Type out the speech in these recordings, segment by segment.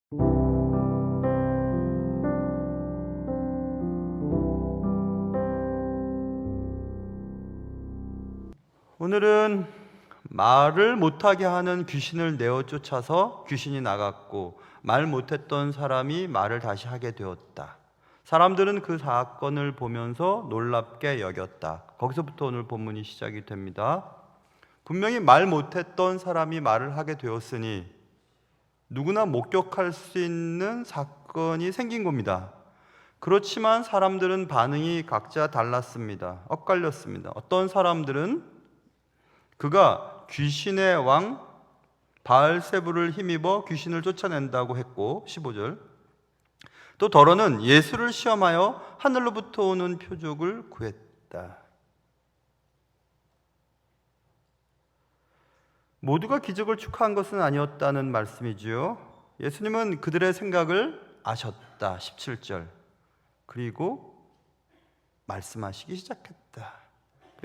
오늘은 말을 못하게 하는 귀신을 내어 쫓아서 귀신이 나갔고 말 못했던 사람이 말을 다시 하게 되었다. 사람들은 그 사건을 보면서 놀랍게 여겼다. 거기서부터 오늘 본문이 시작이 됩니다. 분명히 말 못했던 사람이 말을 하게 되었으니 누구나 목격할 수 있는 사건이 생긴 겁니다. 그렇지만 사람들은 반응이 각자 달랐습니다. 엇갈렸습니다. 어떤 사람들은 그가 귀신의 왕 바알세불을 힘입어 귀신을 쫓아낸다고 했고, 15절. 또 더러는 예수를 시험하여 하늘로부터 오는 표적을 구했다. 모두가 기적을 축하한 것은 아니었다는 말씀이지요. 예수님은 그들의 생각을 아셨다. 17절. 그리고 말씀하시기 시작했다.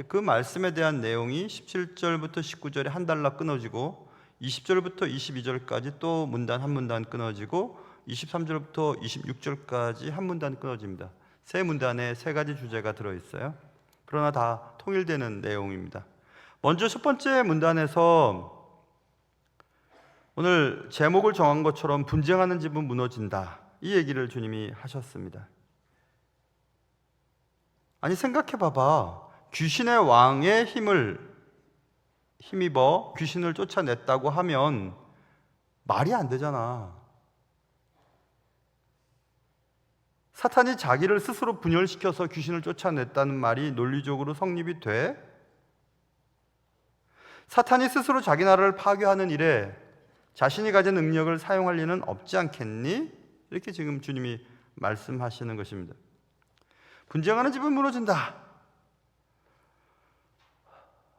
그 말씀에 대한 내용이 17절부터 19절에 한 달락 끊어지고 20절부터 22절까지 또 문단 한 문단 끊어지고 23절부터 26절까지 한 문단 끊어집니다. 세 문단에 세 가지 주제가 들어있어요. 그러나 다 통일되는 내용입니다. 먼저 첫 번째 문단에서 오늘 제목을 정한 것처럼 분쟁하는 집은 무너진다, 이 얘기를 주님이 하셨습니다. 아니, 생각해 봐봐. 귀신의 왕의 힘을 힘입어 귀신을 쫓아냈다고 하면 말이 안 되잖아. 사탄이 자기를 스스로 분열시켜서 귀신을 쫓아냈다는 말이 논리적으로 성립이 돼? 사탄이 스스로 자기 나라를 파괴하는 일에 자신이 가진 능력을 사용할 리는 없지 않겠니? 이렇게 지금 주님이 말씀하시는 것입니다. 분쟁하는 집은 무너진다.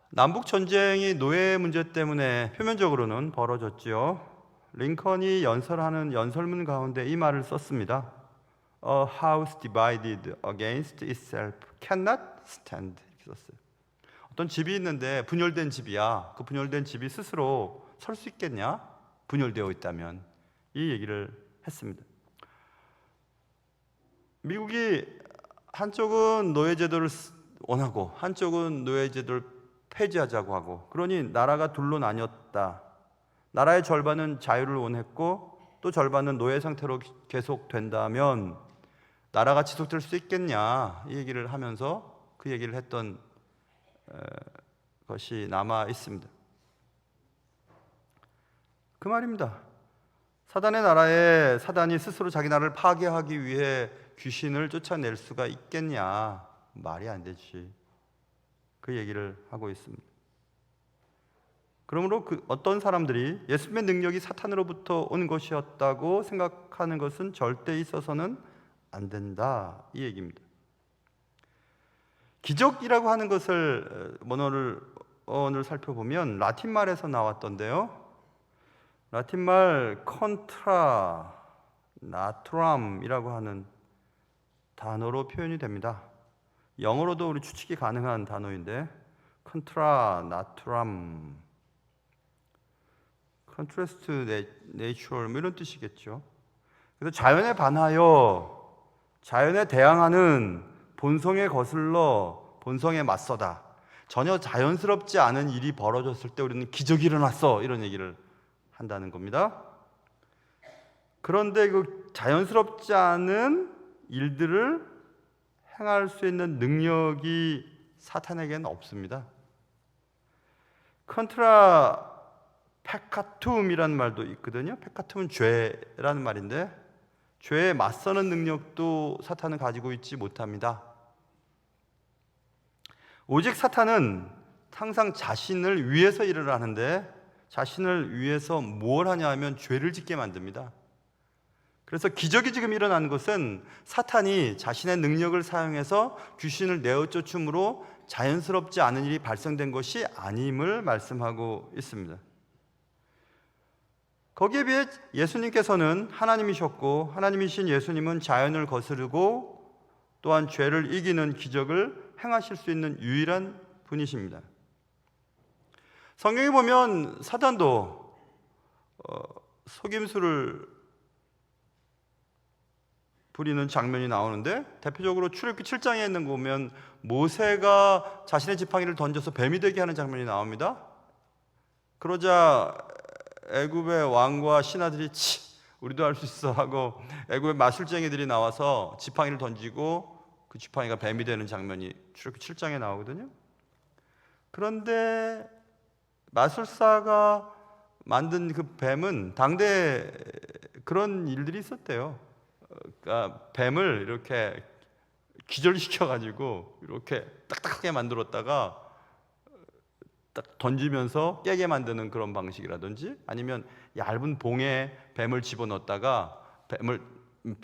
남북 전쟁이 노예 문제 때문에 표면적으로는 벌어졌지요. 링컨이 연설하는 연설문 가운데 이 말을 썼습니다. A house divided against itself cannot stand. 이렇게 썼어요. 어떤 집이 있는데 분열된 집이야. 그 분열된 집이 스스로 설 수 있겠냐? 분열되어 있다면. 이 얘기를 했습니다. 미국이 한쪽은 노예제도를 원하고 한쪽은 노예제도를 폐지하자고 하고, 그러니 나라가 둘로 나뉘었다. 나라의 절반은 자유를 원했고 또 절반은 노예 상태로 계속된다면 나라가 지속될 수 있겠냐, 이 얘기를 하면서 그 얘기를 했던 것이 남아 있습니다. 그 말입니다. 사단의 나라에 사단이 스스로 자기 나라를 파괴하기 위해 귀신을 쫓아낼 수가 있겠냐, 말이 안 되지. 그 얘기를 하고 있습니다. 그러므로 어떤 사람들이 예수님의 능력이 사탄으로부터 온 것이었다고 생각하는 것은 절대 있어서는 안 된다, 이 얘기입니다. 기적이라고 하는 것을 원어를 살펴보면 라틴 말에서 나왔던데요. 라틴 말 컨트라 나투람이라고 하는 단어로 표현이 됩니다. 영어로도 우리 추측이 가능한 단어인데, 컨트라 나투람, 컨트레스트 내추럴, 뭐 이런 뜻이겠죠. 그래서 자연에 반하여 자연에 대항하는 본성에 거슬러 본성에 맞서다. 전혀 자연스럽지 않은 일이 벌어졌을 때 우리는 기적이 일어났어, 이런 얘기를 한다는 겁니다. 그런데 그 자연스럽지 않은 일들을 행할 수 있는 능력이 사탄에게는 없습니다. 컨트라 페카툼이라는 말도 있거든요. 페카툼은 죄라는 말인데, 죄에 맞서는 능력도 사탄은 가지고 있지 못합니다. 오직 사탄은 항상 자신을 위해서 일을 하는데, 자신을 위해서 뭘 하냐 하면 죄를 짓게 만듭니다. 그래서 기적이 지금 일어난 것은 사탄이 자신의 능력을 사용해서 귀신을 내어 쫓음으로 자연스럽지 않은 일이 발생된 것이 아님을 말씀하고 있습니다. 거기에 비해 예수님께서는 하나님이셨고, 하나님이신 예수님은 자연을 거스르고 또한 죄를 이기는 기적을 행하실 수 있는 유일한 분이십니다. 성경에 보면 사단도 속임수를 부리는 장면이 나오는데, 대표적으로 출애굽기 7장에 있는 거 보면 모세가 자신의 지팡이를 던져서 뱀이 되게 하는 장면이 나옵니다. 그러자 애굽의 왕과 신하들이 우리도 할 수 있어 하고 애굽의 마술쟁이들이 나와서 지팡이를 던지고 그 지팡이가 뱀이 되는 장면이 출애굽기 7장에 나오거든요. 그런데 마술사가 만든 그 뱀은 당대에 그런 일들이 있었대요. 그러니까 뱀을 이렇게 기절시켜가지고 이렇게 딱딱하게 만들었다가 딱 던지면서 깨게 만드는 그런 방식이라든지, 아니면 얇은 봉에 뱀을 집어넣었다가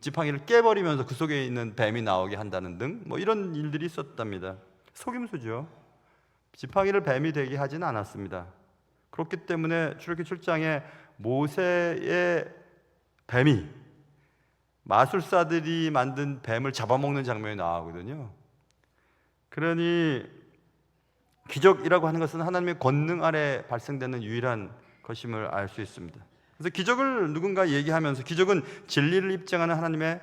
지팡이를 깨버리면서 그 속에 있는 뱀이 나오게 한다는 등 뭐 이런 일들이 있었답니다. 속임수죠. 지팡이를 뱀이 되게 하지는 않았습니다. 그렇기 때문에 출애굽기 7장에 모세의 뱀이 마술사들이 만든 뱀을 잡아먹는 장면이 나오거든요. 그러니 기적이라고 하는 것은 하나님의 권능 아래 발생되는 유일한 것임을 알 수 있습니다. 그래서 기적을 누군가 얘기하면서 기적은 진리를 입증하는 하나님의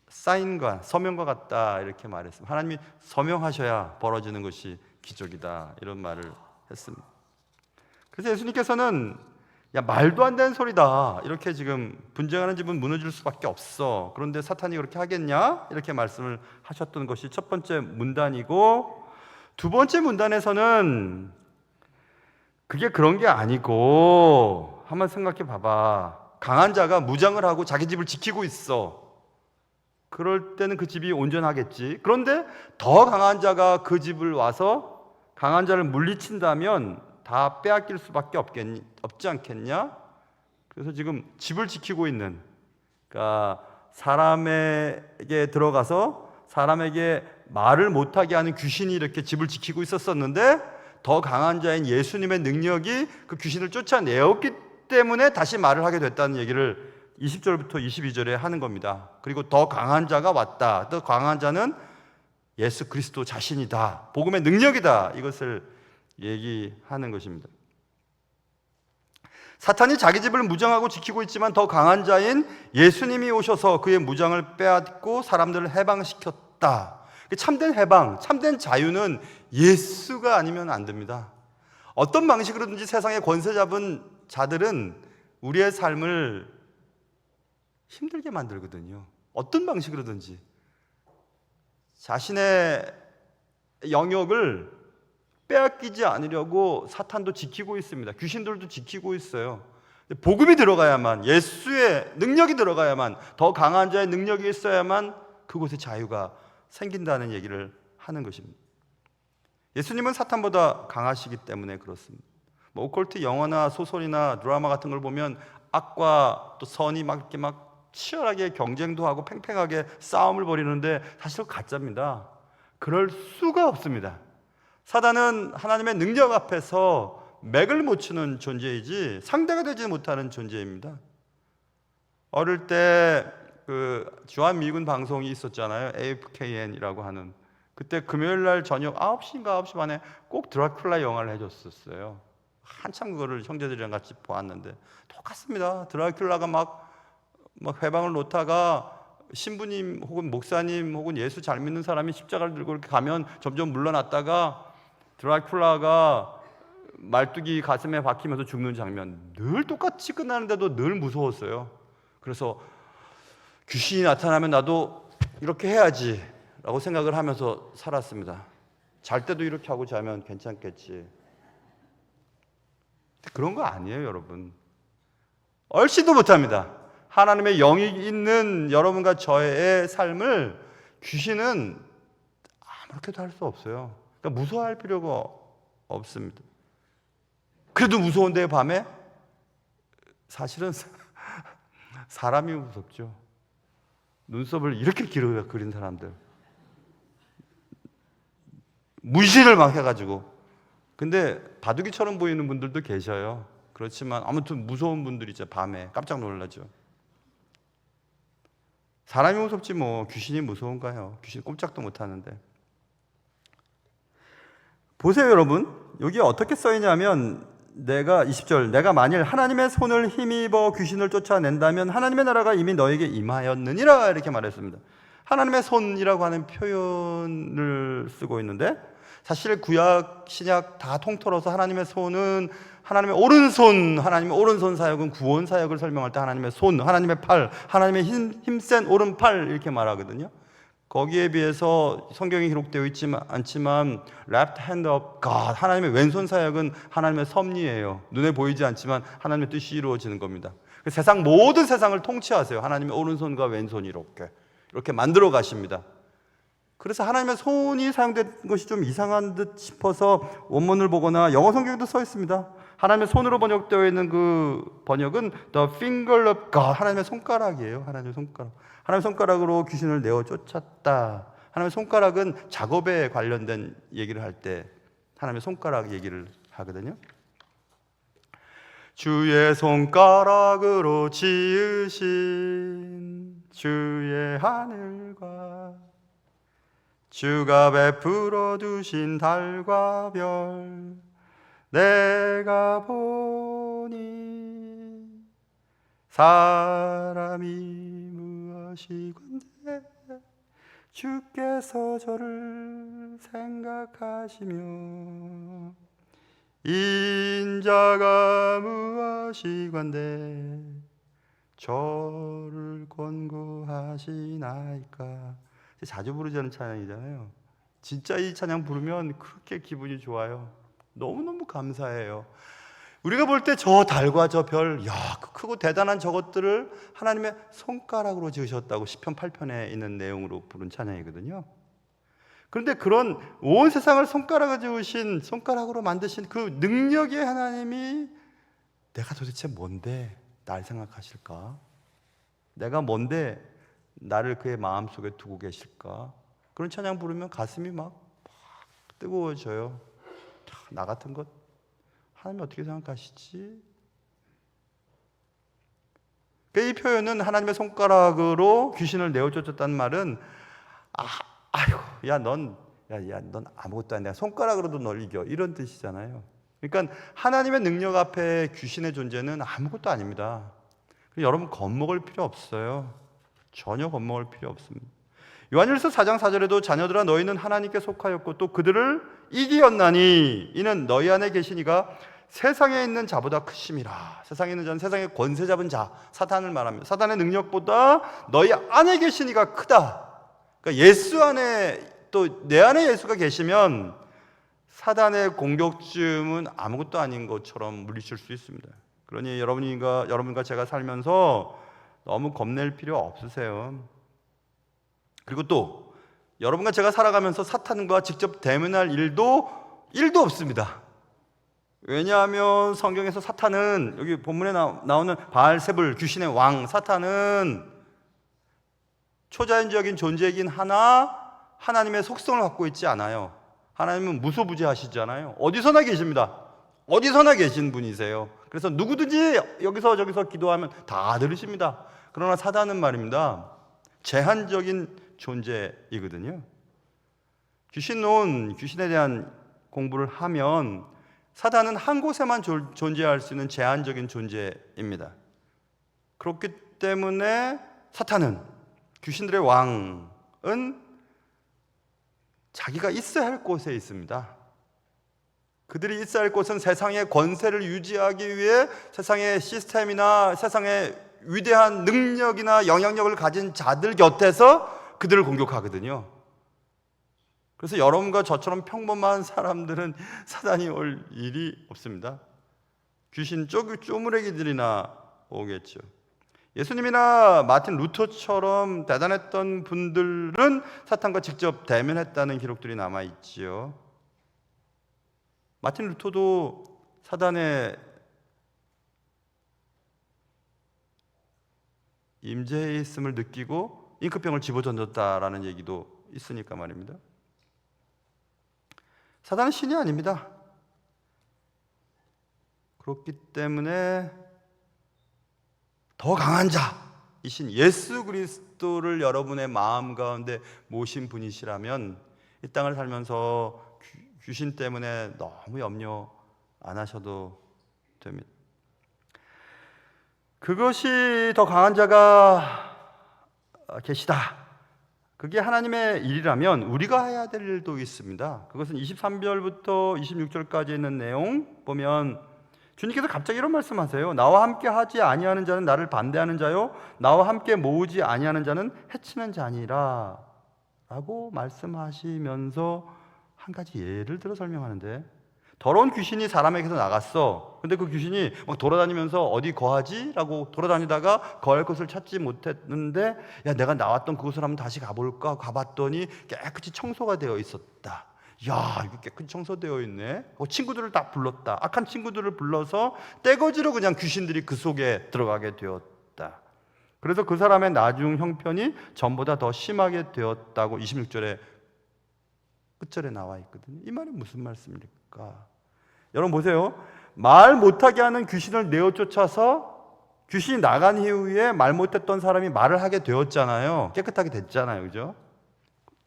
사인과 서명과 같다 이렇게 말했습니다. 하나님이 서명하셔야 벌어지는 것이 기적이다 이런 말을 했습니다. 그래서 예수님께서는 야, 말도 안 되는 소리다 이렇게 지금 분쟁하는 집은 무너질 수밖에 없어, 그런데 사탄이 그렇게 하겠냐 이렇게 말씀을 하셨던 것이 첫 번째 문단이고, 두 번째 문단에서는 그게 그런 게 아니고, 한번 생각해 봐봐. 강한 자가 무장을 하고 자기 집을 지키고 있어. 그럴 때는 그 집이 온전하겠지. 그런데 더 강한 자가 그 집을 와서 강한 자를 물리친다면 다 빼앗길 수밖에 없지 않겠냐? 그래서 지금 집을 지키고 있는, 그러니까 사람에게 들어가서 사람에게 말을 못하게 하는 귀신이 이렇게 집을 지키고 있었었는데, 더 강한 자인 예수님의 능력이 그 귀신을 쫓아내었기 때문에 다시 말을 하게 됐다는 얘기를 20절부터 22절에 하는 겁니다. 그리고 더 강한 자가 왔다. 더 강한 자는 예수 그리스도 자신이다. 복음의 능력이다. 이것을 얘기하는 것입니다. 사탄이 자기 집을 무장하고 지키고 있지만 더 강한 자인 예수님이 오셔서 그의 무장을 빼앗고 사람들을 해방시켰다. 참된 해방, 참된 자유는 예수가 아니면 안 됩니다. 어떤 방식으로든지 세상의 권세 잡은 자들은 우리의 삶을 힘들게 만들거든요. 어떤 방식으로든지 자신의 영역을 빼앗기지 않으려고 사탄도 지키고 있습니다. 귀신들도 지키고 있어요. 복음이 들어가야만, 예수의 능력이 들어가야만, 더 강한 자의 능력이 있어야만 그곳에 자유가 생긴다는 얘기를 하는 것입니다. 예수님은 사탄보다 강하시기 때문에 그렇습니다. 뭐 오컬트 영화나 소설이나 드라마 같은 걸 보면 악과 또 선이 막 이렇게 막 치열하게 경쟁도 하고 팽팽하게 싸움을 벌이는데 사실 가짜입니다. 그럴 수가 없습니다. 사단은 하나님의 능력 앞에서 맥을 못 추는 존재이지 상대가 되지 못하는 존재입니다. 어릴 때 그 주한미군 방송이 있었잖아요. AFKN이라고 하는. 그때 금요일 날 저녁 9시인가 9시 반에 꼭 드라큘라 영화를 해줬었어요. 한참 그거를 형제들이랑 같이 보았는데 똑같습니다. 드라큘라가 막 회방을 놓다가 신부님 혹은 목사님 혹은 예수 잘 믿는 사람이 십자가를 들고 이렇게 가면 점점 물러났다가 드라큘라가 말뚝이 가슴에 박히면서 죽는 장면, 늘 똑같이 끝나는데도 늘 무서웠어요. 그래서 귀신이 나타나면 나도 이렇게 해야지 라고 생각을 하면서 살았습니다. 잘 때도 이렇게 하고 자면 괜찮겠지. 그런 거 아니에요, 여러분. 얼씬도 못합니다. 하나님의 영이 있는 여러분과 저의 삶을 귀신은 아무렇게도 할 수 없어요. 그러니까 무서워할 필요가 없습니다. 그래도 무서운데 밤에? 사실은 사람이 무섭죠. 눈썹을 이렇게 길게 그린 사람들, 문신을 막 해가지고. 근데 바둑이처럼 보이는 분들도 계셔요. 그렇지만 아무튼 무서운 분들이죠. 밤에 깜짝 놀라죠. 사람이 무섭지 뭐 귀신이 무서운가요? 귀신 꼼짝도 못하는데. 보세요, 여러분. 여기 어떻게 써있냐면 내가 20절 내가 만일 하나님의 손을 힘입어 귀신을 쫓아낸다면 하나님의 나라가 이미 너에게 임하였느니라 이렇게 말했습니다. 하나님의 손이라고 하는 표현을 쓰고 있는데 사실 구약 신약 다 통틀어서 하나님의 손은 하나님의 오른손, 하나님의 오른손 사역은 구원 사역을 설명할 때 하나님의 손, 하나님의 팔, 하나님의 힘센 오른팔 이렇게 말하거든요. 거기에 비해서 성경에 기록되어 있지만 않지만 left hand of God, 하나님의 왼손 사역은 하나님의 섭리예요. 눈에 보이지 않지만 하나님의 뜻이 이루어지는 겁니다. 세상 모든 세상을 통치하세요. 하나님의 오른손과 왼손이 이렇게 만들어 가십니다. 그래서 하나님의 손이 사용된 것이 좀 이상한 듯 싶어서 원문을 보거나 영어 성경에도 써 있습니다. 하나님의 손으로 번역되어 있는 그 번역은 the finger of God, 하나님의 손가락이에요. 하나님의 손가락. 하나님의 손가락으로 귀신을 내어 쫓았다. 하나님의 손가락은 작업에 관련된 얘기를 할 때 하나님의 손가락 얘기를 하거든요. 주의 손가락으로 지으신 주의 하늘과 주가 베풀어 두신 달과 별 내가 보니 사람이 무엇이건대 주께서 저를 생각하시며 인자가 무엇이건대 저를 권고하시나이까. 자주 부르자는 찬양이잖아요. 진짜 이 찬양 부르면 그렇게 기분이 좋아요. 너무너무 감사해요. 우리가 볼 때 저 달과 저 별, 그 크고 대단한 저것들을 하나님의 손가락으로 지으셨다고 시편 8편에 있는 내용으로 부른 찬양이거든요. 그런데 그런 온 세상을 손가락으로 만드신 그 능력의 하나님이 내가 도대체 뭔데 날 생각하실까? 내가 뭔데 나를 그의 마음속에 두고 계실까? 그런 찬양 부르면 가슴이 막 뜨거워져요. 나 같은 것 하나님 어떻게 생각하시지? 이 표현은 하나님의 손가락으로 귀신을 내어 쫓았다는 말은 넌 아무것도 아니야. 손가락으로도 널 이겨. 이런 뜻이잖아요. 그러니까 하나님의 능력 앞에 귀신의 존재는 아무것도 아닙니다. 여러분 겁먹을 필요 없어요. 전혀 겁먹을 필요 없습니다. 요한일서 4장 4절에도 자녀들아 너희는 하나님께 속하였고 또 그들을 이기었나니 이는 너희 안에 계신 이가 세상에 있는 자보다 크심이라. 세상에 있는 자는 세상의 권세 잡은 자, 사탄을 말합니다. 사탄의 능력보다 너희 안에 계신 이가 크다. 그러니까 예수 안에 또 내 안에 예수가 계시면 사단의 공격쯤은 아무것도 아닌 것처럼 물리칠 수 있습니다. 그러니 여러분과 제가 살면서 너무 겁낼 필요 없으세요. 그리고 또 여러분과 제가 살아가면서 사탄과 직접 대면할 일도 없습니다. 왜냐하면 성경에서 사탄은 여기 본문에 나오는 바알세불 귀신의 왕 사탄은 초자연적인 존재이긴 하나 하나님의 속성을 갖고 있지 않아요. 하나님은 무소부재하시잖아요. 어디서나 계십니다. 어디서나 계신 분이세요. 그래서 누구든지 여기서 저기서 기도하면 다 들으십니다. 그러나 사단은 말입니다, 제한적인 존재이거든요. 귀신에 대한 공부를 하면 사단은 한 곳에만 존재할 수 있는 제한적인 존재입니다. 그렇기 때문에 사탄은, 귀신들의 왕은 자기가 있어야 할 곳에 있습니다. 그들이 있어야 할 곳은 세상의 권세를 유지하기 위해 세상의 시스템이나 세상의 위대한 능력이나 영향력을 가진 자들 곁에서 그들을 공격하거든요. 그래서 여러분과 저처럼 평범한 사람들은 사단이 올 일이 없습니다. 귀신 쪼무레기들이나 오겠죠. 예수님이나 마틴 루터처럼 대단했던 분들은 사탄과 직접 대면했다는 기록들이 남아있지요. 마틴 루터도 사단의 임재해 있음을 느끼고 잉크병을 집어던졌다라는 얘기도 있으니까 말입니다. 사단은 신이 아닙니다. 그렇기 때문에 더 강한 자이신 예수 그리스도를 여러분의 마음 가운데 모신 분이시라면 이 땅을 살면서 귀신 때문에 너무 염려 안 하셔도 됩니다. 그것이 더 강한 자가 계시다. 그게 하나님의 일이라면 우리가 해야 될 일도 있습니다. 그것은 23절부터 26절까지 있는 내용 보면 주님께서 갑자기 이런 말씀하세요. 나와 함께 하지 아니하는 자는 나를 반대하는 자요, 나와 함께 모으지 아니하는 자는 해치는 자니라 라고 말씀하시면서 한 가지 예를 들어 설명하는데, 더러운 귀신이 사람에게서 나갔어. 근데 그 귀신이 막 돌아다니면서 어디 거하지? 라고 돌아다니다가 거할 곳을 찾지 못했는데, 야, 내가 나왔던 그곳을 한번 다시 가볼까? 가봤더니 깨끗이 청소가 되어 있었다. 야, 이거 깨끗이 청소되어 있네. 친구들을 다 불렀다. 악한 친구들을 불러서 떼거지로 그냥 귀신들이 그 속에 들어가게 되었다. 그래서 그 사람의 나중 형편이 전보다 더 심하게 되었다고 26절에 끝절에 나와 있거든요. 이 말이 무슨 말씀입니까? 여러분 보세요. 말 못하게 하는 귀신을 내어 쫓아서 귀신이 나간 이후에 말 못했던 사람이 말을 하게 되었잖아요. 깨끗하게 됐잖아요. 그죠?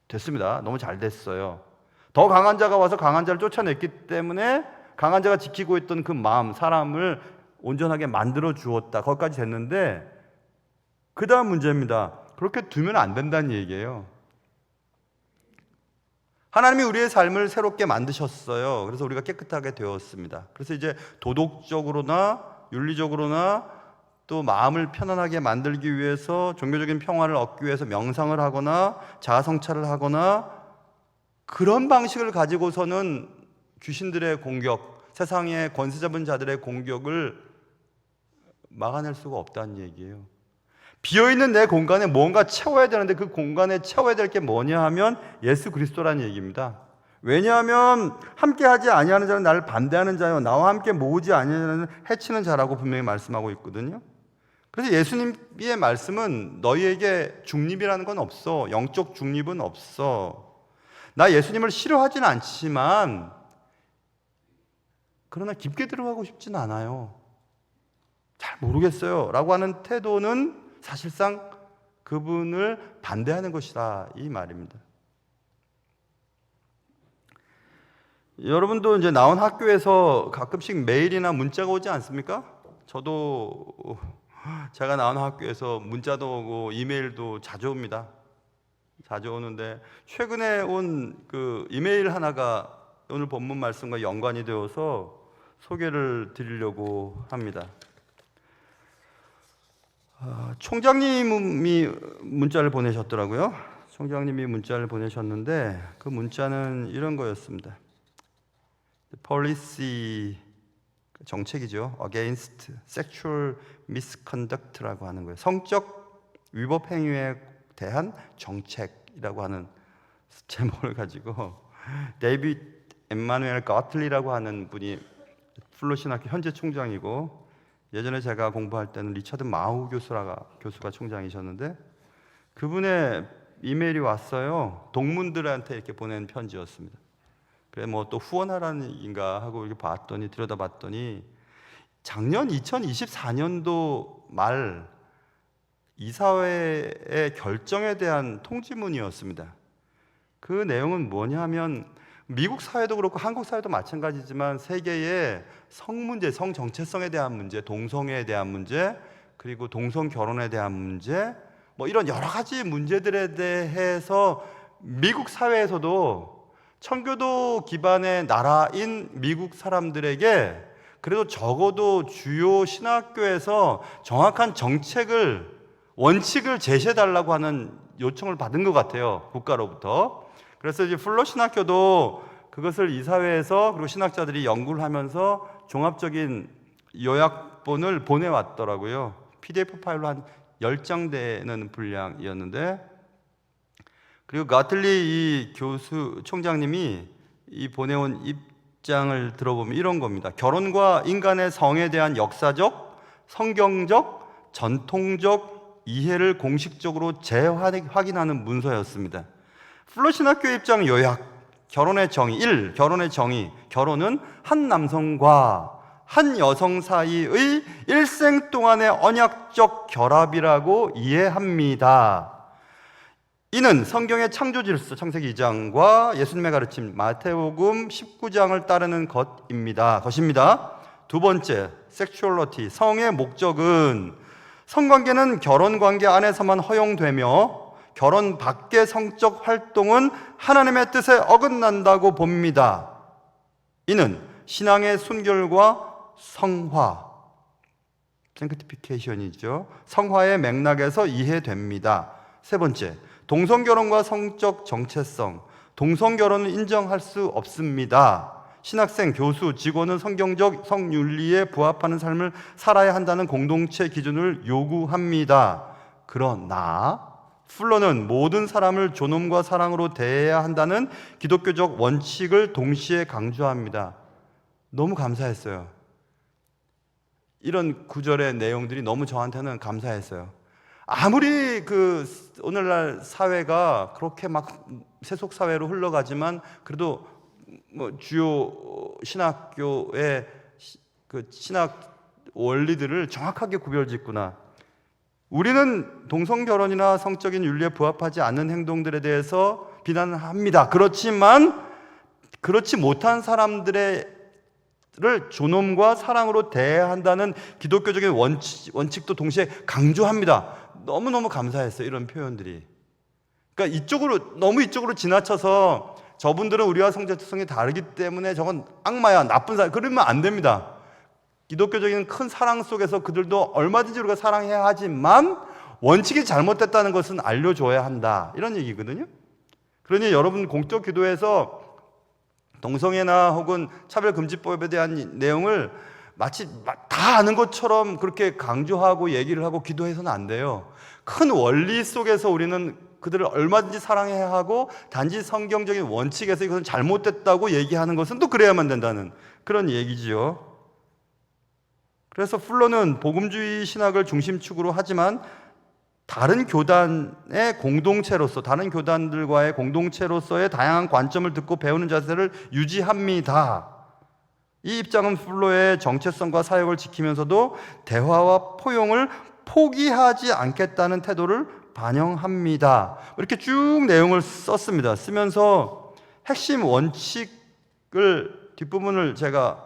됐습니다. 너무 잘 됐어요. 더 강한 자가 와서 강한 자를 쫓아냈기 때문에 강한 자가 지키고 있던 그 마음, 사람을 온전하게 만들어 주었다. 거기까지 됐는데 그 다음 문제입니다. 그렇게 두면 안 된다는 얘기예요. 하나님이 우리의 삶을 새롭게 만드셨어요. 그래서 우리가 깨끗하게 되었습니다. 그래서 이제 도덕적으로나 윤리적으로나 또 마음을 편안하게 만들기 위해서 종교적인 평화를 얻기 위해서 명상을 하거나 자아성찰을 하거나 그런 방식을 가지고서는 귀신들의 공격, 세상의 권세 잡은 자들의 공격을 막아낼 수가 없다는 얘기예요. 비어있는 내 공간에 뭔가 채워야 되는데 그 공간에 채워야 될 게 뭐냐 하면 예수 그리스도라는 얘기입니다. 왜냐하면 함께하지 아니하는 자는 나를 반대하는 자요, 나와 함께 모으지 아니하는 자는 해치는 자라고 분명히 말씀하고 있거든요. 그래서 예수님의 말씀은 너희에게 중립이라는 건 없어. 영적 중립은 없어. 나 예수님을 싫어하진 않지만 그러나 깊게 들어가고 싶진 않아요. 잘 모르겠어요 라고 하는 태도는 사실상 그분을 반대하는 것이다, 이 말입니다. 여러분도 이제 나온 학교에서 가끔씩 메일이나 문자가 오지 않습니까? 저도 제가 나온 학교에서 문자도 오고 이메일도 자주 옵니다. 자주 오는데 최근에 온 그 이메일 하나가 오늘 본문 말씀과 연관이 되어서 소개를 드리려고 합니다. 총장님이 문자를 보내셨더라고요. 총장님이 문자를 보내셨는데 그 문자는 이런 거였습니다. Policy, 정책이죠. Against Sexual Misconduct라고 하는 거예요. 성적 위법 행위에 대한 정책이라고 하는 제목을 가지고 데이비드 엠마누엘 거틀리라고 하는 분이 플로신학교 현재 총장이고, 예전에 제가 공부할 때는 리처드 마우 교수가 총장이셨는데 그분의 이메일이 왔어요. 동문들한테 이렇게 보낸 편지였습니다. 그래 뭐 또 후원하라는 인가 하고 이렇게 들여다봤더니 작년 2024년도 말 이사회의 결정에 대한 통지문이었습니다. 그 내용은 뭐냐면 미국 사회도 그렇고 한국 사회도 마찬가지지만 세계의 성 문제, 성 정체성에 대한 문제, 동성애에 대한 문제, 그리고 동성 결혼에 대한 문제, 뭐 이런 여러 가지 문제들에 대해서 미국 사회에서도 청교도 기반의 나라인 미국 사람들에게 그래도 적어도 주요 신학교에서 정확한 정책을, 원칙을 제시해달라고 하는 요청을 받은 것 같아요, 국가로부터. 그래서 이제 플러 신학교도 그것을 이사회에서 그리고 신학자들이 연구를 하면서 종합적인 요약본을 보내왔더라고요. PDF 파일로 한 10장 되는 분량이었는데, 그리고 가틀리 이 교수 총장님이 이 보내온 입장을 들어보면 이런 겁니다. 결혼과 인간의 성에 대한 역사적, 성경적, 전통적 이해를 공식적으로 재확인하는 문서였습니다. 플러 신학교의 입장 요약. 결혼의 정의 1. 결혼의 정의. 결혼은 한 남성과 한 여성 사이의 일생 동안의 언약적 결합이라고 이해합니다. 이는 성경의 창조 질서 창세기 2장과 예수님의 가르침 마태복음 19장을 따르는 것입니다. 두 번째, 섹슈얼리티, 성의 목적은 성관계는 결혼관계 안에서만 허용되며 결혼 밖의 성적 활동은 하나님의 뜻에 어긋난다고 봅니다. 이는 신앙의 순결과 성화, sanctification이죠. 성화의 맥락에서 이해됩니다. 세 번째, 동성결혼과 성적 정체성. 동성결혼은 인정할 수 없습니다. 신학생, 교수, 직원은 성경적 성윤리에 부합하는 삶을 살아야 한다는 공동체 기준을 요구합니다. 그러나 풀러는 모든 사람을 존엄과 사랑으로 대해야 한다는 기독교적 원칙을 동시에 강조합니다. 너무 감사했어요. 이런 구절의 내용들이 너무 저한테는 감사했어요. 아무리 오늘날 사회가 그렇게 막 세속 사회로 흘러가지만 그래도 주요 신학교의 신학 원리들을 정확하게 구별짓구나. 우리는 동성 결혼이나 성적인 윤리에 부합하지 않는 행동들에 대해서 비난합니다. 그렇지만 그렇지 못한 사람들을 존엄과 사랑으로 대해야 한다는 기독교적인 원칙도 동시에 강조합니다. 너무너무 감사했어요, 이런 표현들이. 그러니까 너무 이쪽으로 지나쳐서 저분들은 우리와 성적성이 다르기 때문에 저건 악마야, 나쁜 사람, 그러면 안 됩니다. 기독교적인 큰 사랑 속에서 그들도 얼마든지 우리가 사랑해야 하지만 원칙이 잘못됐다는 것은 알려줘야 한다, 이런 얘기거든요. 그러니 여러분 공적 기도에서 동성애나 혹은 차별금지법에 대한 내용을 마치 다 아는 것처럼 그렇게 강조하고 얘기를 하고 기도해서는 안 돼요. 큰 원리 속에서 우리는 그들을 얼마든지 사랑해야 하고 단지 성경적인 원칙에서 이것은 잘못됐다고 얘기하는 것은 또 그래야만 된다는 그런 얘기지요. 그래서 풀러는 복음주의 신학을 중심축으로 하지만 다른 교단의 공동체로서, 다른 교단들과의 공동체로서의 다양한 관점을 듣고 배우는 자세를 유지합니다. 이 입장은 풀러의 정체성과 사역을 지키면서도 대화와 포용을 포기하지 않겠다는 태도를 반영합니다. 이렇게 쭉 내용을 썼습니다. 쓰면서 핵심 원칙을 뒷부분을 제가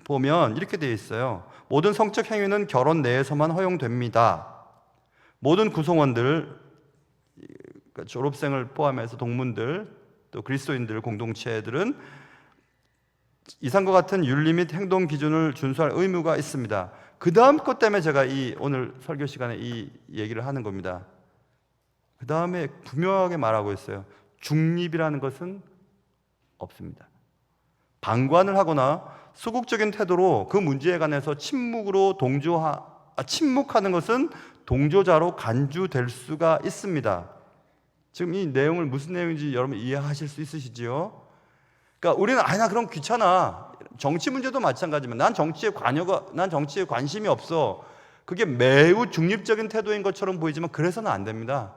보면 이렇게 되어 있어요. 모든 성적 행위는 결혼 내에서만 허용됩니다. 모든 구성원들, 졸업생을 포함해서 동문들, 또 그리스도인들 공동체들은 이상과 같은 윤리 및 행동 기준을 준수할 의무가 있습니다. 그 다음 것 때문에 제가 오늘 설교 시간에 이 얘기를 하는 겁니다. 그 다음에 분명하게 말하고 있어요. 중립이라는 것은 없습니다. 방관을 하거나 소극적인 태도로 그 문제에 관해서 침묵하는 것은 동조자로 간주될 수가 있습니다. 지금 이 내용을 무슨 내용인지 여러분 이해하실 수 있으시지요? 그러니까 우리는 나 그럼 귀찮아. 정치 문제도 마찬가지지만 난 정치에 관심이 없어. 그게 매우 중립적인 태도인 것처럼 보이지만 그래서는 안 됩니다.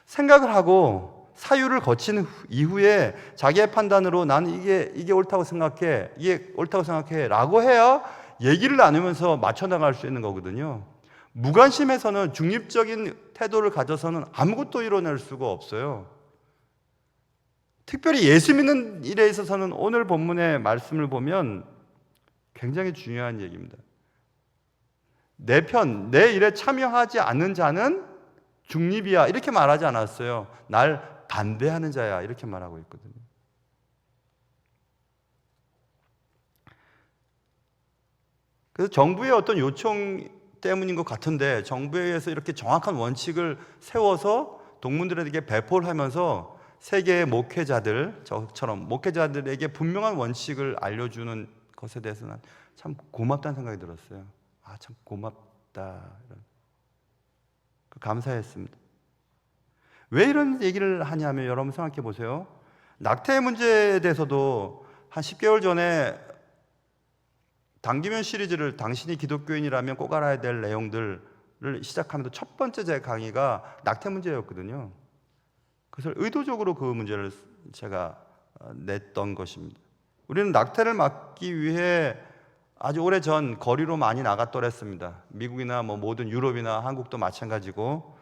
생각을 하고 사유를 거친 이후에 자기의 판단으로 나는 이게 옳다고 생각해, 이게 옳다고 생각해 라고 해야 얘기를 나누면서 맞춰 나갈 수 있는 거거든요. 무관심해서는, 중립적인 태도를 가져서는 아무것도 이뤄낼 수가 없어요. 특별히 예수 믿는 일에 있어서는 오늘 본문의 말씀을 보면 굉장히 중요한 얘기입니다. 내 일에 참여하지 않는 자는 중립이야, 이렇게 말하지 않았어요. 날 반대하는 자야, 이렇게 말하고 있거든요. 그래서 정부의 어떤 요청 때문인 것 같은데, 정부에 의해서 이렇게 정확한 원칙을 세워서 동문들에게 배포를 하면서 세계의 목회자들, 저처럼 목회자들에게 분명한 원칙을 알려주는 것에 대해서는 참 고맙다는 생각이 들었어요. 참 고맙다, 감사했습니다. 왜 이런 얘기를 하냐면, 여러분 생각해 보세요. 낙태 문제에 대해서도 한 10개월 전에 당기면 시리즈를 당신이 기독교인이라면 꼭 알아야 될 내용들을 시작하면서 첫 번째 제 강의가 낙태 문제였거든요. 그래서 의도적으로 그 문제를 제가 냈던 것입니다. 우리는 낙태를 막기 위해 아주 오래전 거리로 많이 나갔더랬습니다. 미국이나 모든 유럽이나 한국도 마찬가지고,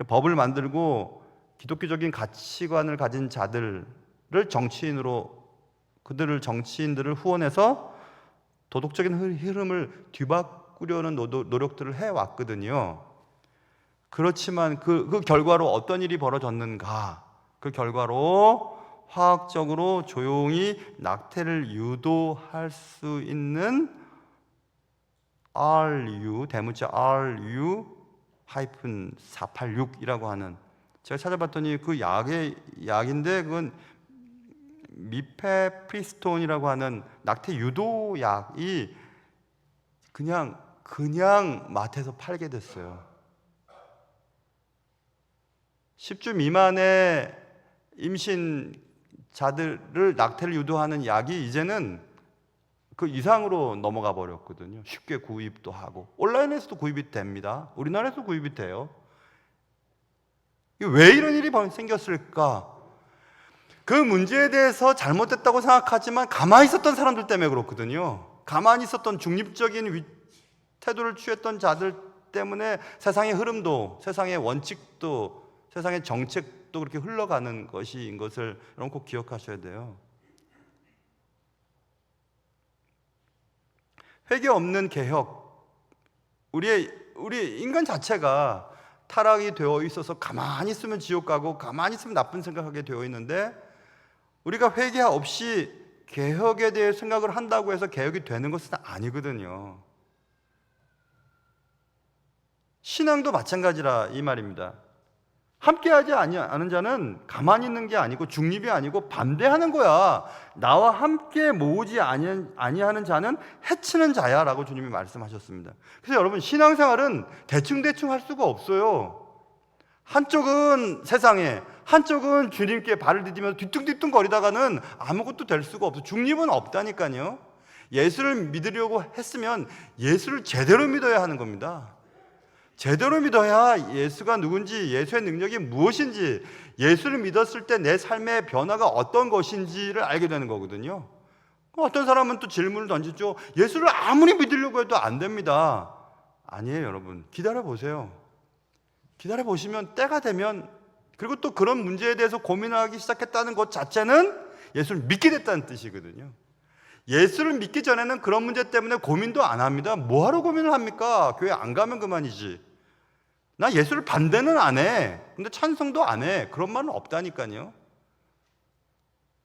법을 만들고 기독교적인 가치관을 가진 자들을 정치인들을 후원해서 도덕적인 흐름을 뒤바꾸려는 노력들을 해왔거든요. 그렇지만 그 결과로 어떤 일이 벌어졌는가? 그 결과로 화학적으로 조용히 낙태를 유도할 수 있는 RU, 대문자 RU-486이라고 하는, 제가 찾아봤더니 그 약인데 그건 미페프리스톤이라고 하는 낙태 유도약이 그냥 마트에서 팔게 됐어요. 10주 미만의 임신자들을 낙태를 유도하는 약이 이제는 그 이상으로 넘어가 버렸거든요. 쉽게 구입도 하고 온라인에서도 구입이 됩니다. 우리나라에서도 구입이 돼요. 왜 이런 일이 생겼을까? 그 문제에 대해서 잘못됐다고 생각하지만 가만히 있었던 사람들 때문에 그렇거든요. 가만히 있었던 중립적인 태도를 취했던 자들 때문에 세상의 흐름도, 세상의 원칙도, 세상의 정책도 그렇게 흘러가는 것인 것을 여러분 꼭 기억하셔야 돼요. 회개 없는 개혁, 우리 인간 자체가 타락이 되어 있어서 가만히 있으면 지옥 가고 가만히 있으면 나쁜 생각하게 되어 있는데, 우리가 회개 없이 개혁에 대해 생각을 한다고 해서 개혁이 되는 것은 아니거든요. 신앙도 마찬가지라 이 말입니다. 함께하지 않은 자는 가만히 있는 게 아니고 중립이 아니고 반대하는 거야. 나와 함께 모으지 아니하는 자는 해치는 자야 라고 주님이 말씀하셨습니다. 그래서 여러분, 신앙생활은 대충 할 수가 없어요. 한쪽은 세상에, 한쪽은 주님께 발을 디디면서 뒤뚱뒤뚱 거리다가는 아무것도 될 수가 없어요. 중립은 없다니까요. 예수를 믿으려고 했으면 예수를 제대로 믿어야 하는 겁니다. 제대로 믿어야 예수가 누군지, 예수의 능력이 무엇인지, 예수를 믿었을 때 내 삶의 변화가 어떤 것인지를 알게 되는 거거든요. 어떤 사람은 또 질문을 던지죠. 예수를 아무리 믿으려고 해도 안 됩니다. 아니에요, 여러분. 기다려보세요. 기다려보시면 때가 되면, 그리고 또 그런 문제에 대해서 고민하기 시작했다는 것 자체는 예수를 믿게 됐다는 뜻이거든요. 예수를 믿기 전에는 그런 문제 때문에 고민도 안 합니다. 뭐하러 고민을 합니까? 교회 안 가면 그만이지. 나 예수를 반대는 안 해. 근데 찬성도 안 해. 그런 말은 없다니까요.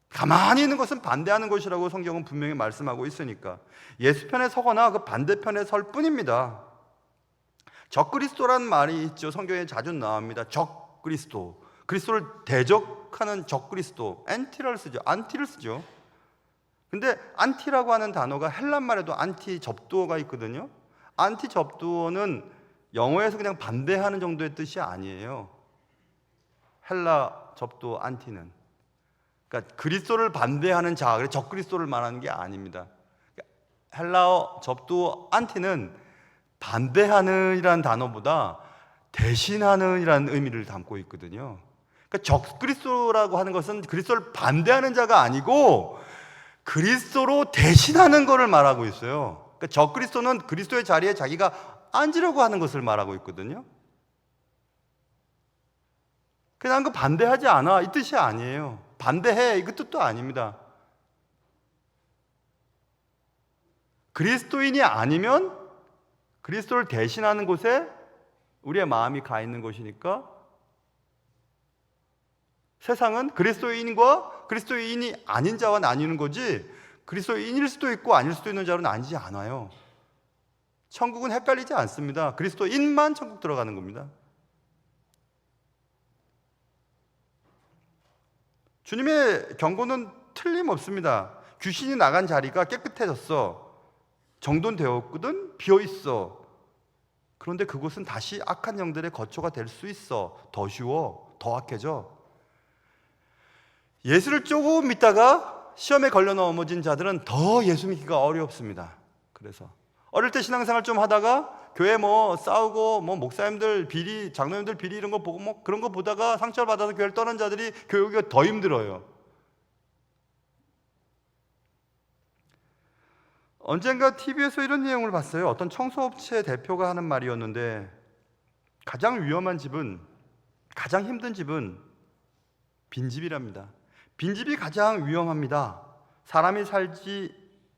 가만히 있는 것은 반대하는 것이라고 성경은 분명히 말씀하고 있으니까 예수 편에 서거나 그 반대편에 설 뿐입니다. 적그리스도란 말이 있죠. 성경에 자주 나옵니다. 적그리스도, 그리스도를 대적하는 적그리스도, 안티를 쓰죠. 근데 안티라고 하는 단어가 헬란 말에도 안티 접두어가 있거든요. 안티 접두어는 영어에서 그냥 반대하는 정도의 뜻이 아니에요. 헬라 접두어 안티는, 그러니까 그리스도를 반대하는 자, 그래서 적그리스도를 말하는 게 아닙니다. 헬라어 접두어 안티는 반대하는 이라는 단어보다 대신하는 이라는 의미를 담고 있거든요. 그러니까 적그리스도라고 하는 것은 그리스도를 반대하는 자가 아니고 그리스도로 대신하는 것을 말하고 있어요. 그러니까 적그리스도는 그리스도의 자리에 자기가 앉으려고 하는 것을 말하고 있거든요. 그냥 그 반대하지 않아 이 뜻이 아니에요. 반대해 이 뜻도 아닙니다. 그리스도인이 아니면 그리스도를 대신하는 곳에 우리의 마음이 가 있는 것이니까, 세상은 그리스도인과 그리스도인이 아닌 자와 나뉘는 거지, 그리스도인일 수도 있고 아닐 수도 있는 자로 나뉘지 않아요. 천국은 헷갈리지 않습니다. 그리스도인만 천국 들어가는 겁니다. 주님의 경고는 틀림없습니다. 귀신이 나간 자리가 깨끗해졌어. 정돈되었거든. 비어있어. 그런데 그곳은 다시 악한 영들의 거처가 될 수 있어. 더 쉬워. 더 악해져. 예수를 조금 믿다가 시험에 걸려 넘어진 자들은 더 예수 믿기가 어렵습니다. 그래서 어릴 때 신앙생활 좀 하다가 교회 싸우고 목사님들 비리, 장로님들 비리 이런 거 보고 그런 거 보다가 상처를 받아서 교회를 떠난 자들이 교육이 더 힘들어요. 언젠가 TV에서 이런 내용을 봤어요. 어떤 청소업체 대표가 하는 말이었는데, 가장 위험한 집은, 가장 힘든 집은 빈집이랍니다. 빈집이 가장 위험합니다. 사람이 살지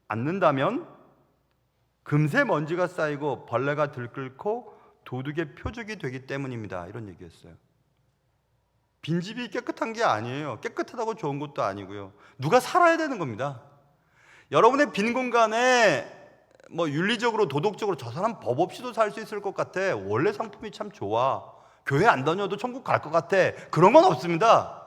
않는다면 금세 먼지가 쌓이고 벌레가 들끓고 도둑의 표적이 되기 때문입니다. 이런 얘기였어요. 빈집이 깨끗한 게 아니에요. 깨끗하다고 좋은 것도 아니고요. 누가 살아야 되는 겁니다. 여러분의 빈 공간에 윤리적으로 도덕적으로 저 사람 법 없이도 살 수 있을 것 같아, 원래 상품이 참 좋아, 교회 안 다녀도 천국 갈 것 같아, 그런 건 없습니다.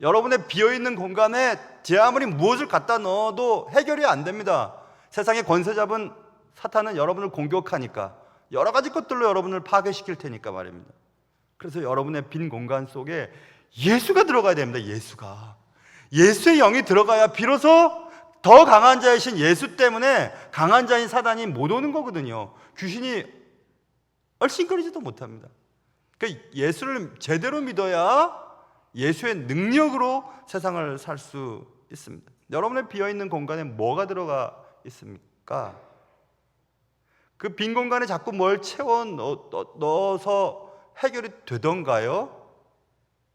여러분의 비어있는 공간에 제 아무리 무엇을 갖다 넣어도 해결이 안 됩니다. 세상의 권세 잡은 사탄은 여러분을 공격하니까 여러 가지 것들로 여러분을 파괴시킬 테니까 말입니다. 그래서 여러분의 빈 공간 속에 예수가 들어가야 됩니다. 예수의 영이 들어가야 비로소 더 강한 자이신 예수 때문에 강한 자인 사단이 못 오는 거거든요. 귀신이 얼씬거리지도 못합니다. 그러니까 예수를 제대로 믿어야 예수의 능력으로 세상을 살 수 있습니다. 여러분의 비어있는 공간에 뭐가 들어가 있습니까? 그 빈 공간에 자꾸 뭘 채워 넣어서 해결이 되던가요?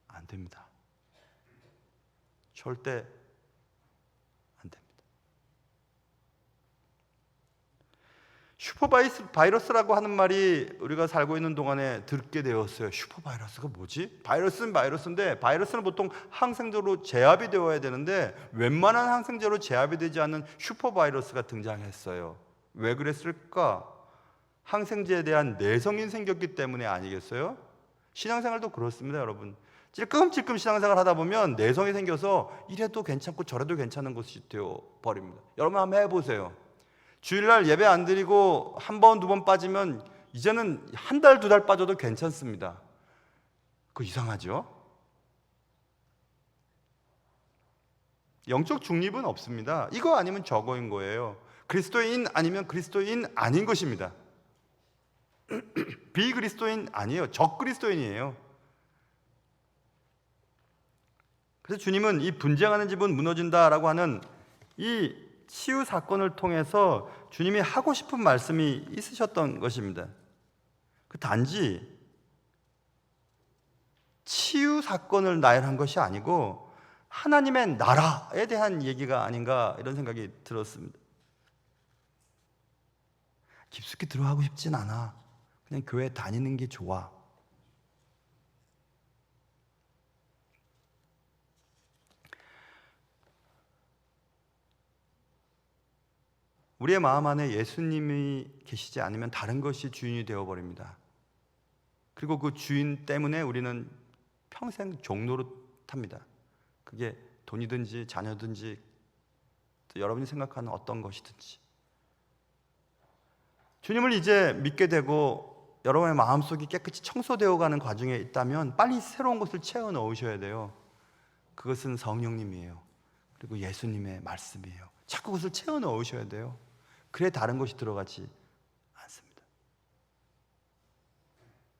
안 됩니다. 절대 안 됩니다. 슈퍼바이러스라고 하는 말이 우리가 살고 있는 동안에 듣게 되었어요. 슈퍼바이러스가 뭐지? 바이러스는 바이러스인데, 바이러스는 보통 항생제로 제압이 되어야 되는데 웬만한 항생제로 제압이 되지 않는 슈퍼바이러스가 등장했어요. 왜 그랬을까? 항생제에 대한 내성이 생겼기 때문에 아니겠어요? 신앙생활도 그렇습니다, 여러분. 찔끔찔끔 신앙생활 하다 보면 내성이 생겨서 이래도 괜찮고 저래도 괜찮은 것이 되어버립니다. 여러분 한번 해보세요. 주일날 예배 안 드리고 한 번, 두 번 빠지면 이제는 한 달, 두 달 빠져도 괜찮습니다. 그거 이상하죠? 영적 중립은 없습니다. 이거 아니면 저거인 거예요. 그리스도인 아니면 그리스도인 아닌 것입니다. 비그리스도인 아니에요. 적그리스도인이에요. 그래서 주님은 이 분쟁하는 집은 무너진다라고 하는 이 치유 사건을 통해서 주님이 하고 싶은 말씀이 있으셨던 것입니다. 그 단지 치유 사건을 나열한 것이 아니고 하나님의 나라에 대한 얘기가 아닌가, 이런 생각이 들었습니다. 깊숙이 들어가고 싶진 않아. 그냥 교회 다니는 게 좋아. 우리의 마음 안에 예수님이 계시지 않으면 다른 것이 주인이 되어버립니다. 그리고 그 주인 때문에 우리는 평생 종로로 탑니다. 그게 돈이든지 자녀든지 여러분이 생각하는 어떤 것이든지. 주님을 이제 믿게 되고 여러분의 마음속이 깨끗이 청소되어 가는 과정에 있다면 빨리 새로운 것을 채워 넣으셔야 돼요. 그것은 성령님이에요. 그리고 예수님의 말씀이에요. 자꾸 그것을 채워 넣으셔야 돼요. 그래 다른 것이 들어가지 않습니다.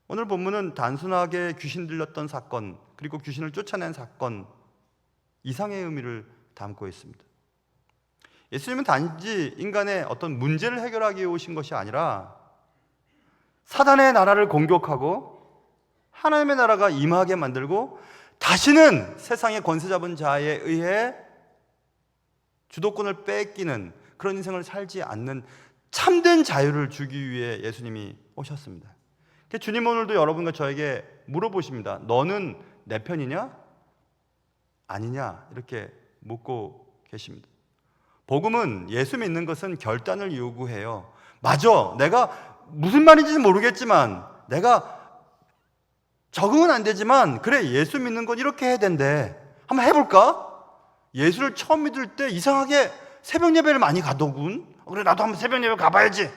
오늘 본문은 단순하게 귀신 들렸던 사건, 그리고 귀신을 쫓아낸 사건 이상의 의미를 담고 있습니다. 예수님은 단지 인간의 어떤 문제를 해결하기 위해 오신 것이 아니라 사단의 나라를 공격하고 하나님의 나라가 임하게 만들고 다시는 세상의 권세 잡은 자에 의해 주도권을 뺏기는 그런 인생을 살지 않는 참된 자유를 주기 위해 예수님이 오셨습니다. 주님 오늘도 여러분과 저에게 물어보십니다. 너는 내 편이냐? 아니냐? 이렇게 묻고 계십니다. 복음은 예수 믿는 것은 결단을 요구해요. 맞아, 내가 무슨 말인지는 모르겠지만, 내가 적응은 안 되지만 그래, 예수 믿는 건 이렇게 해야 된대. 한번 해볼까? 예수를 처음 믿을 때 이상하게 새벽 예배를 많이 가더군. 그래, 나도 한번 새벽 예배 가봐야지.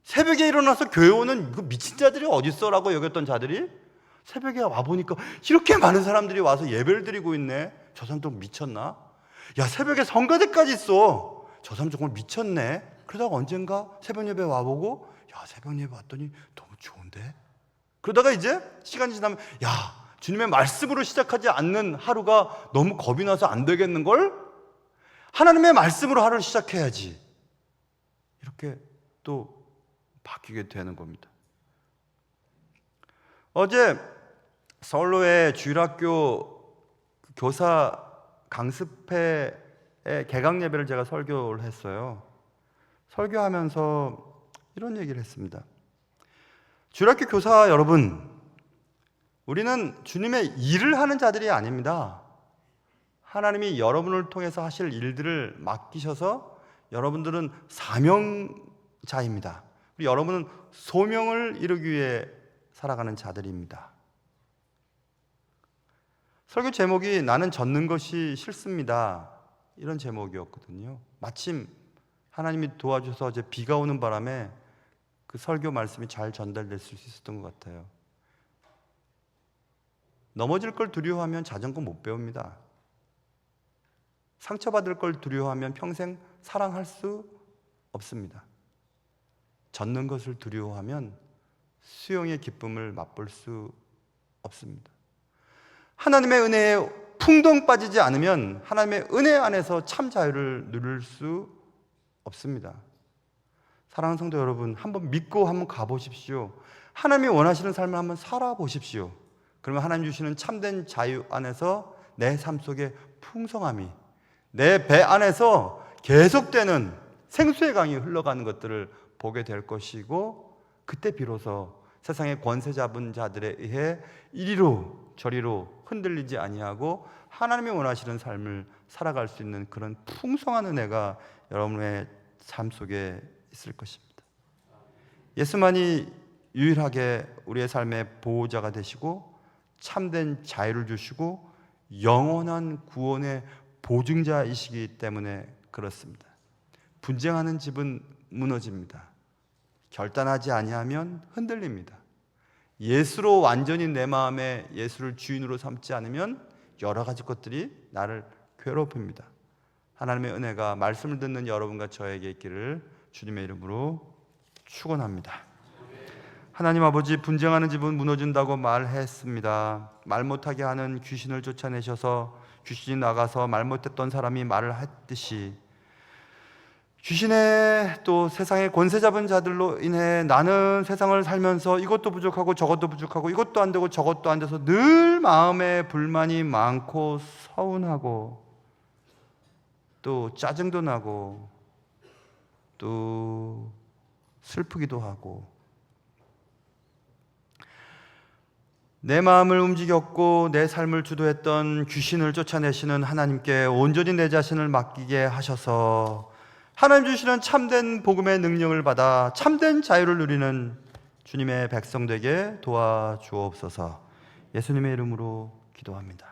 새벽에 일어나서 교회 오는 이거 미친 자들이 어딨어? 라고 여겼던 자들이 새벽에 와보니까 이렇게 많은 사람들이 와서 예배를 드리고 있네. 저 사람 좀 미쳤나? 야, 새벽에 성가대까지 있어. 저 사람 정말 미쳤네. 그러다가 언젠가 새벽 예배 와보고, 야, 새벽 예배 왔더니 너무 좋은데? 그러다가 이제 시간이 지나면, 야, 주님의 말씀으로 시작하지 않는 하루가 너무 겁이 나서 안 되겠는걸? 하나님의 말씀으로 하루를 시작해야지. 이렇게 또 바뀌게 되는 겁니다. 어제 서울로의 주일학교 교사 강습회의 개강 예배를 제가 설교를 했어요. 설교하면서 이런 얘기를 했습니다. 주일학교 교사 여러분, 우리는 주님의 일을 하는 자들이 아닙니다. 하나님이 여러분을 통해서 하실 일들을 맡기셔서 여러분들은 사명자입니다. 여러분은 소명을 이루기 위해 살아가는 자들입니다. 설교 제목이 나는 젖는 것이 싫습니다, 이런 제목이었거든요. 마침 하나님이 도와주셔서 이제 비가 오는 바람에 그 설교 말씀이 잘 전달됐을 수 있었던 것 같아요. 넘어질 걸 두려워하면 자전거 못 배웁니다. 상처받을 걸 두려워하면 평생 사랑할 수 없습니다. 젖는 것을 두려워하면 수용의 기쁨을 맛볼 수 없습니다. 하나님의 은혜에 풍덩 빠지지 않으면 하나님의 은혜 안에서 참 자유를 누릴 수 없습니다. 사랑하는 성도 여러분, 한번 믿고 한번 가보십시오. 하나님이 원하시는 삶을 한번 살아보십시오. 그러면 하나님 주시는 참된 자유 안에서 내 삶 속에 풍성함이, 내 배 안에서 계속되는 생수의 강이 흘러가는 것들을 보게 될 것이고, 그때 비로소 세상의 권세 잡은 자들에 의해 이리로 저리로 흔들리지 아니하고 하나님이 원하시는 삶을 살아갈 수 있는 그런 풍성한 은혜가 여러분의 삶 속에 있을 것입니다. 예수만이 유일하게 우리의 삶의 보호자가 되시고 참된 자유를 주시고 영원한 구원의 보증자이시기 때문에 그렇습니다. 분쟁하는 집은 무너집니다. 결단하지 아니하면 흔들립니다. 예수로 완전히 내 마음에 예수를 주인으로 삼지 않으면 여러 가지 것들이 나를 괴롭힙니다. 하나님의 은혜가 말씀을 듣는 여러분과 저에게 있기를 주님의 이름으로 축원합니다. 하나님 아버지, 분쟁하는 집은 무너진다고 말했습니다. 말 못하게 하는 귀신을 쫓아내셔서 귀신이 나가서 말 못했던 사람이 말을 했듯이 귀신의 또 세상의 권세 잡은 자들로 인해 나는 세상을 살면서 이것도 부족하고 저것도 부족하고 이것도 안 되고 저것도 안 돼서 늘 마음에 불만이 많고 서운하고 또 짜증도 나고 또 슬프기도 하고 내 마음을 움직였고 내 삶을 주도했던 귀신을 쫓아내시는 하나님께 온전히 내 자신을 맡기게 하셔서 하나님 주시는 참된 복음의 능력을 받아 참된 자유를 누리는 주님의 백성 되게 도와주옵소서. 예수님의 이름으로 기도합니다.